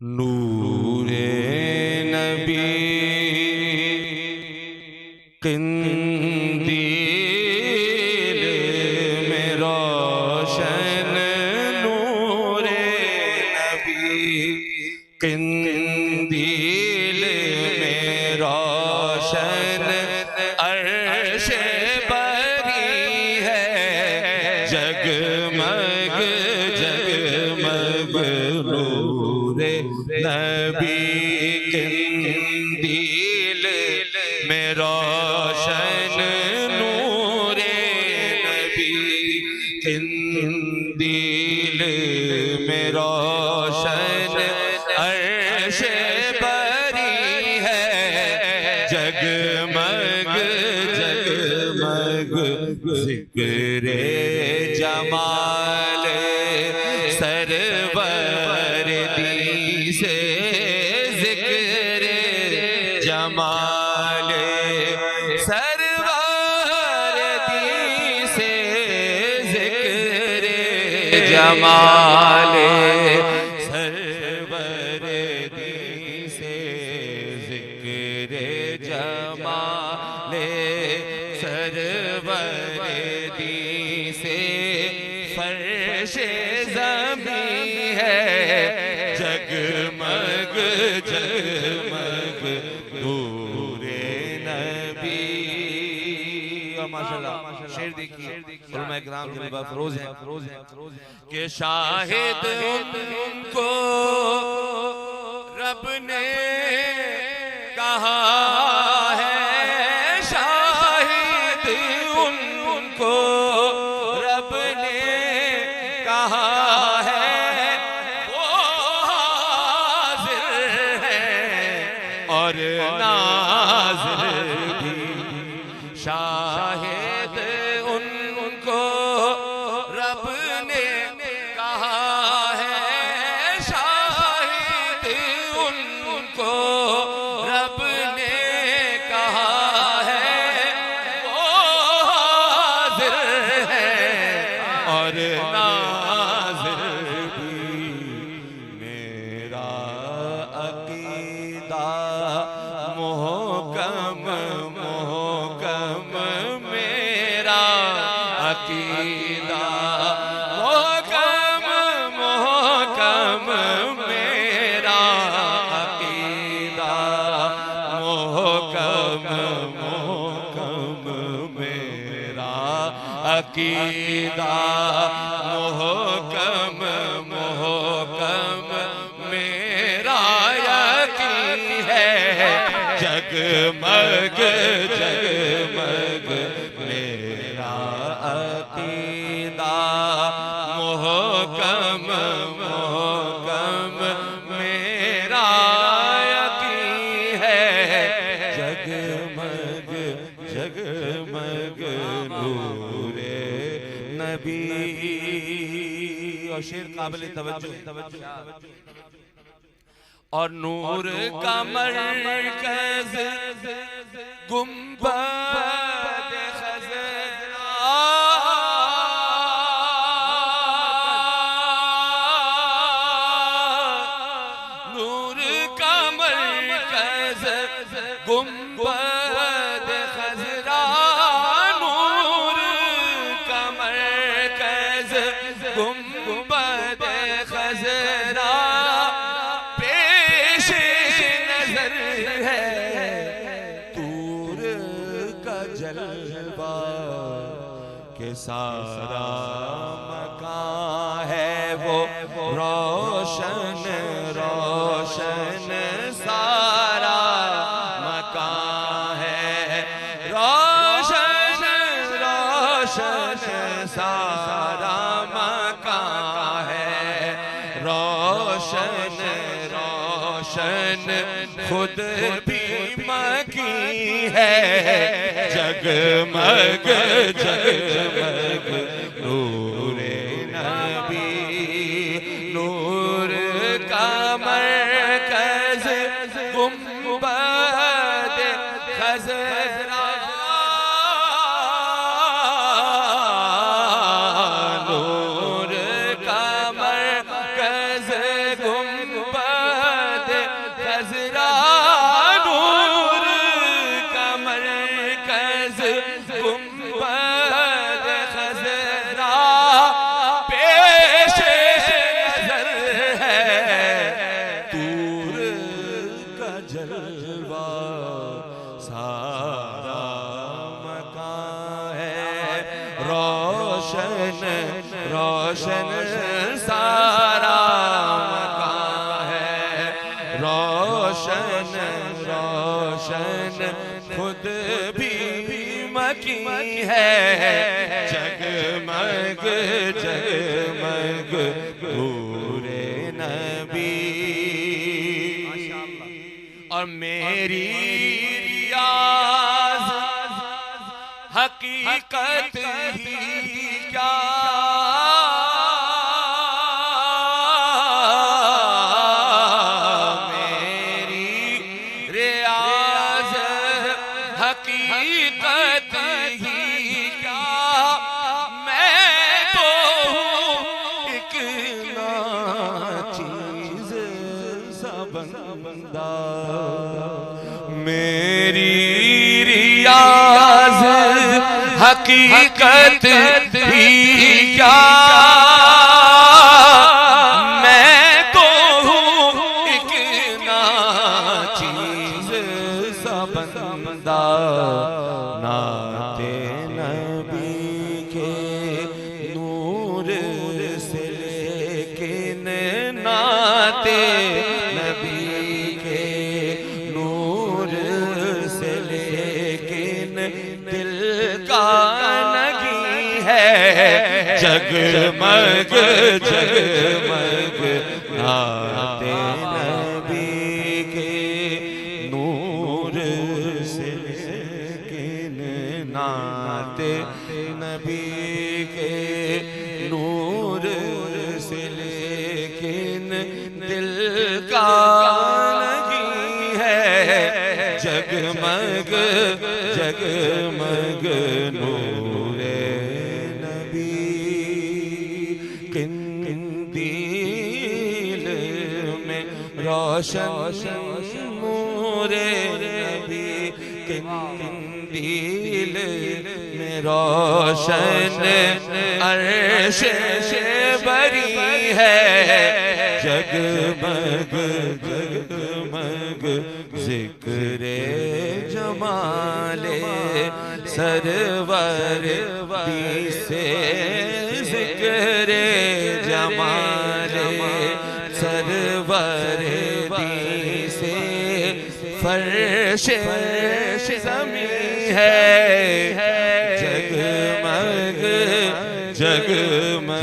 नूरे नबी कंदील में रोशन, नूरे नबी कंदील में रोशन, अर्श बरी है जगमग जगमग, नूरे नबी कंदील में रोशन, नूरे नबी कंदील में रोशन, अर्श बरी है जगमग जगमग, ज़िक्रे जमाल सरवर दी से, ज़िक्रे जमाल सरवर दी से, ज़िक्रे जमाल सरवर दी से, ज़िक्रे जमाल सरवर दी से, फर्श ज़मीं है जगमग जगमग, नूरे नबी। और माशाल्लाह शेर देखिए, उलमा इकराम जनाब फरोज हैं कि शाहिद उनको रब ने कहा है, शाहिद उनको रब ने कहा है, वो हाज़िर है और नाज़िर भी। शाहिद उनको रब ने कहा है, शाहिद उनको रब ने कहा है, वो हाज़िर है और नाज़िर भी। मेरा अक़ीदा मोहकम मोहकम, मेरा अक़ीदा मोहकम मोहकम, मेरा अक़ीदा मोहकम मोहकम, मेरा अक़ीदा मोहकम मोहकम, मेरा यकीन है जगमग जगमग, मेरा अक़ीदा मोहकम मोहकम, मेरा यकीन है जगमग जगमग, नूरे नबी। और शेर काबिल तवज्जो, और नूर का मरकज़ गुंबद खज़रा, नूर का मरकज़ गुंबद खज़रा, नूर का मरकज़ गुंबद खज़रा, जलवा के सारा मकान है वो रोशन रोशन, सारा मकान है रोशन रोशन, सारा मकान है रोशन रोशन, खुद भी मकी है जगमग जगमग, नूरे नबी नूर का मरकज़ गुंबद खज़रा, रोशन सारा मकान है, रोशन रोशन खुद भी मकी है, जगमग जगमग नूरे नबी। और मेरी रियाज हकीकत ही क्या, मेरी रियाज हकीकत ही क्या, मैं तो एक नाचीज सा बंदा। मेरी रियाज हकीकत ही क्या, मैं तो हूँ एक नाचीज सा बंदा। नाते नबी के नूर से लेकिन नाते नबी के नूर से लेकिन दिल का नगी है, जगमग जगमग नाते नबी के नूर से लेकिन नाते नबी के नूर से लेकिन दिल का नगी है, जगमग जगमग नूरे नबी। किंदील में रोशन नूरे नबी, किंदील में रोशन अर्श बरी है, जगमग जगमग जिक्रे जमाले सरवर दी से, जिक्रे जमाले सरवर दी से फर्श ज़मीं है, जगमग जगमग